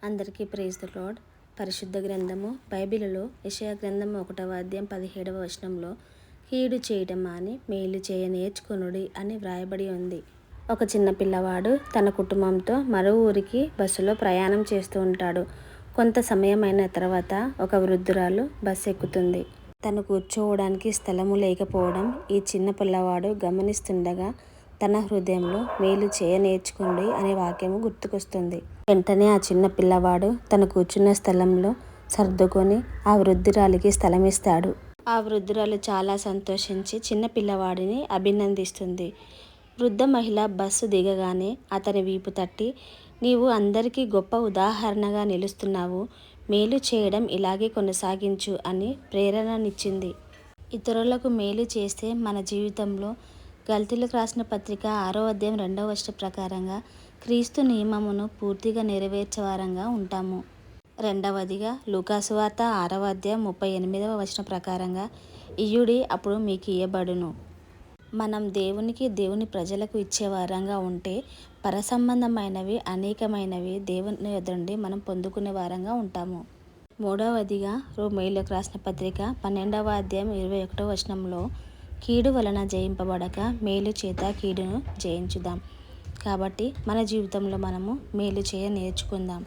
అందరికీ praise the lord. పరిశుద్ధ గ్రంథము బైబిలులో యెషయా గ్రంథము 1వ అధ్యాయం 17వ వచనంలో కీడు చేయడం మాని మేలు చేయ నేర్చుకొనుడి అని వ్రాయబడి ఉంది. ఒక చిన్న పిల్లవాడు తన కుటుంబంతో మరో ఊరికి బస్సులో ప్రయాణం చేస్తూ ఉంటాడు. కొంత సమయమైన తర్వాత ఒక వృద్ధురాలు బస్సు ఎక్కుతుంది. తను కూర్చోవడానికి స్థలము లేకపోవడం ఈ చిన్న పిల్లవాడు గమనిస్తుండగా తన హృదయంలో మేలు చేయ నేర్చుకోండి అనే వాక్యము గుర్తుకొస్తుంది. వెంటనే ఆ చిన్న పిల్లవాడు తను కూర్చున్న స్థలంలో సర్దుకొని ఆ వృద్ధురాలికి స్థలం ఇస్తాడు. ఆ వృద్ధురాలు చాలా సంతోషించి చిన్న పిల్లవాడిని అభినందిస్తుంది. వృద్ధ మహిళ బస్సు దిగగానే అతని వీపు తట్టి, నీవు అందరికీ గొప్ప ఉదాహరణగా నిలుస్తున్నావు, మేలు చేయడం ఇలాగే కొనసాగించు అని ప్రేరణనిచ్చింది. ఇతరులకు మేలు చేస్తే మన జీవితంలో గలతీయులకు రాసిన పత్రిక 6వ అధ్యాయం 2వ వచనం ప్రకారంగా క్రీస్తు నియమమును పూర్తిగా నెరవేర్చేవారంగా ఉంటాము. రెండవదిగా లూకా సువార్త 6వ అధ్యాయం 38వ వచనం ప్రకారంగా ఇయ్యుడి అప్పుడు మీకు ఇయ్యబడును. మనం దేవుని ప్రజలకు ఇచ్చే వారంగా ఉంటే పరసంబంధమైనవి అనేకమైనవి దేవుని యొద్ద నుండి మనం పొందుకునే వారంగా ఉంటాము. మూడవదిగా రోమీయులకు రాసిన పత్రిక 12వ అధ్యాయం 21వ వచనంలో కీడు వలన జయింపబడక మేలు చేత కీడును జయించుదాం. కాబట్టి మన జీవితంలో మనము మేలు చేయ నేర్చుకుందాం.